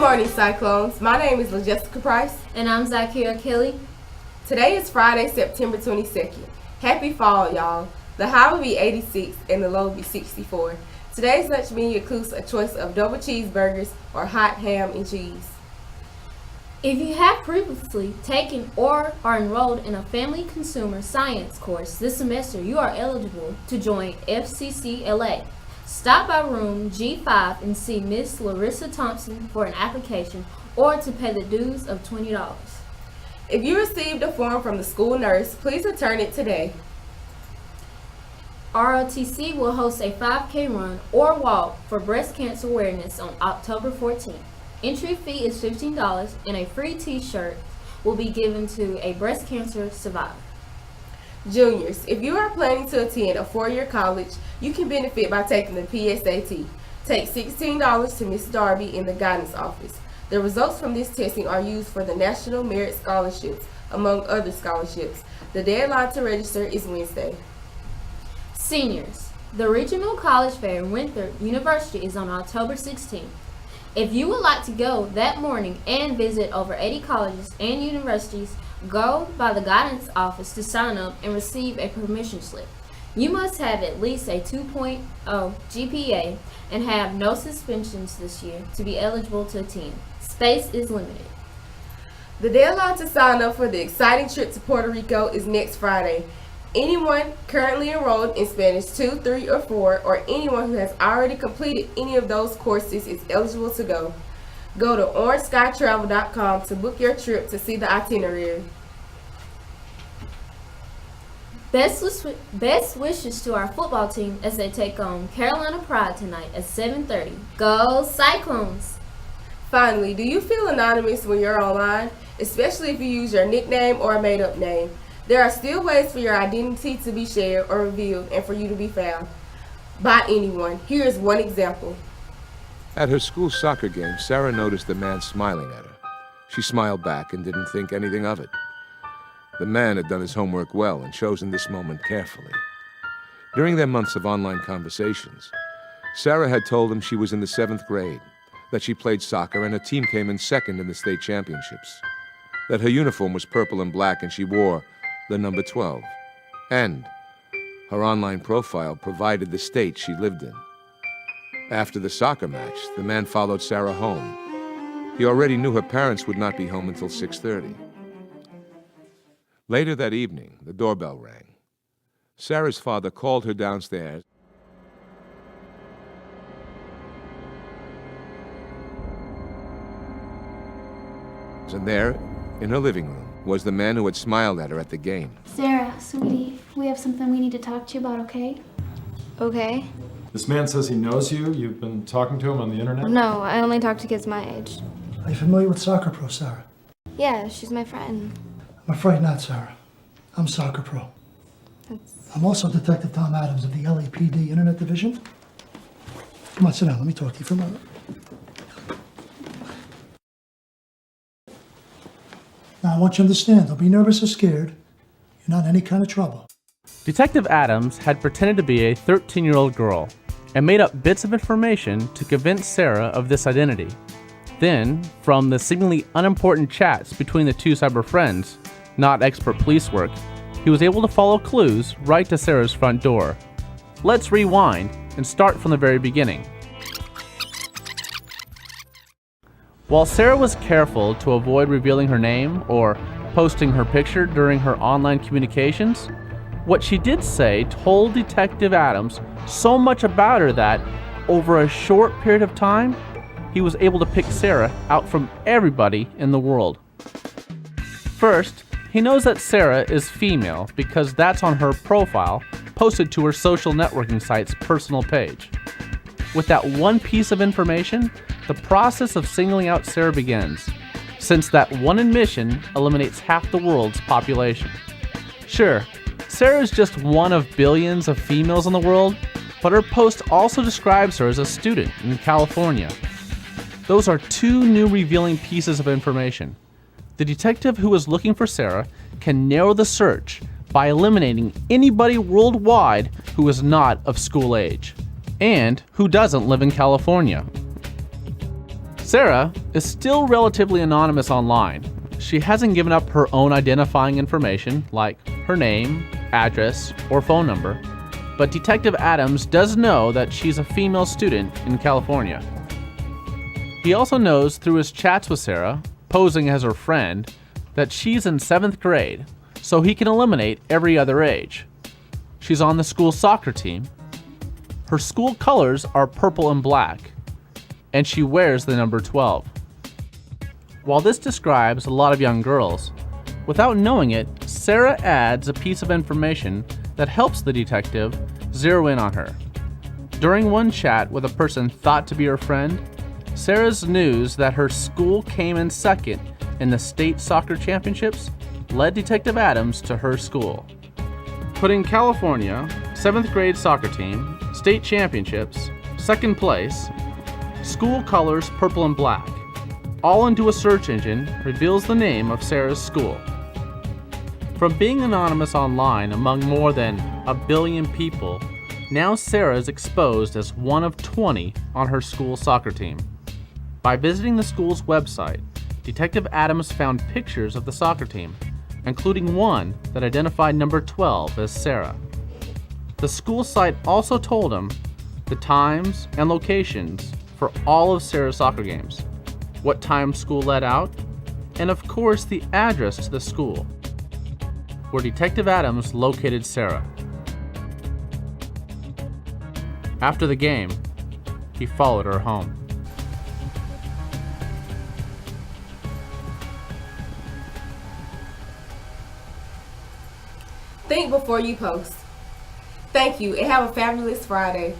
morning, Cyclones. My name is LaJessica Price. And I'm Zakia Kelly. Today is Friday, September 22nd. Happy fall, y'all. The high will be 86 and the low will be 64. Today's lunch menu includes a choice of double cheeseburgers or hot ham and cheese. If you have previously taken or are enrolled in a family consumer science course this semester, you are eligible to join FCCLA. Stop by room G5 and see Miss Larissa Thompson for an application or to pay the dues of $20. If you received a form from the school nurse, please return it today. ROTC will host a 5K run or walk for breast cancer awareness on October 14th. Entry fee is $15 and a free t-shirt will be given to a breast cancer survivor. Juniors, if you are planning to attend a four-year college, you can benefit by taking the PSAT. Take $16 to Miss Darby in the guidance office. The results from this testing are used for the National Merit Scholarships, among other scholarships. The deadline to register is Wednesday. Seniors, the Regional College Fair in Winthrop University is on October 16th. If you would like to go that morning and visit over 80 colleges and universities, go by the guidance office to sign up and receive a permission slip. You must have at least a 2.0 GPA and have no suspensions this year to be eligible to attend. Space is limited. The deadline to sign up for the exciting trip to Puerto Rico is next Friday. Anyone currently enrolled in Spanish 2, 3, or 4, or anyone who has already completed any of those courses is eligible to go. Go to orangeskytravel.com to book your trip to see the itinerary. Best wishes to our football team as they take on Carolina Pride tonight at 7:30. Go Cyclones! Finally, do you feel anonymous when you're online, especially if you use your nickname or a made-up name? There are still ways for your identity to be shared or revealed and for you to be found by anyone. Here is one example. At her school soccer game, Sarah noticed the man smiling at her. She smiled back and didn't think anything of it. The man had done his homework well and chosen this moment carefully. During their months of online conversations, Sarah had told him she was in the 7th grade, that she played soccer and her team came in second in the state championships, that her uniform was purple and black and she wore the number 12, and her online profile provided the state she lived in. After the soccer match, the man followed Sarah home. He already knew her parents would not be home until 6:30. Later that evening, the doorbell rang. Sarah's father called her downstairs. And there, in her living room, was the man who had smiled at her at the game. Sarah, sweetie, we have something we need to talk to you about, okay? Okay. This man says he knows you. You've been talking to him on the internet? No, I only talk to kids my age. Are you familiar with Soccer Pro, Sarah? Yeah, she's my friend. I'm afraid not, Sarah. I'm Soccer Pro. I'm also Detective Tom Adams of the LAPD Internet Division. Come on, sit down. Let me talk to you for a moment. Now, I want you to understand, don't be nervous or scared. You're not in any kind of trouble. Detective Adams had pretended to be a 13-year-old girl and made up bits of information to convince Sarah of this identity. Then, from the seemingly unimportant chats between the two cyber friends, not expert police work, he was able to follow clues right to Sarah's front door. Let's rewind and start from the very beginning. While Sarah was careful to avoid revealing her name or posting her picture during her online communications, what she did say told Detective Adams so much about her that, over a short period of time, he was able to pick Sarah out from everybody in the world. First, he knows that Sarah is female because that's on her profile posted to her social networking site's personal page. With that one piece of information, the process of singling out Sarah begins, since that one admission eliminates half the world's population. Sure, Sarah is just one of billions of females in the world, but her post also describes her as a student in California. Those are two new revealing pieces of information. The detective who is looking for Sarah can narrow the search by eliminating anybody worldwide who is not of school age and who doesn't live in California. Sarah is still relatively anonymous online. She hasn't given up her own identifying information like her name, address, or phone number, but Detective Adams does know that she's a female student in California. He also knows through his chats with Sarah, posing as her friend, that she's in 7th grade, so he can eliminate every other age. She's on the school soccer team. Her school colors are purple and black, and she wears the number 12. While this describes a lot of young girls, without knowing it, Sarah adds a piece of information that helps the detective zero in on her. During one chat with a person thought to be her friend, Sarah's news that her school came in 2nd in the state soccer championships led Detective Adams to her school. Putting California, 7th grade soccer team, state championships, 2nd place, school colors purple and black, all into a search engine reveals the name of Sarah's school. From being anonymous online among more than 1 billion people, now Sarah is exposed as one of 20 on her school soccer team. By visiting the school's website, Detective Adams found pictures of the soccer team, including one that identified number 12 as Sarah. The school site also told him the times and locations for all of Sarah's soccer games, what time school let out, and of course the address to the school, where Detective Adams located Sarah. After the game, he followed her home. Think before you post. Thank you and have a fabulous Friday.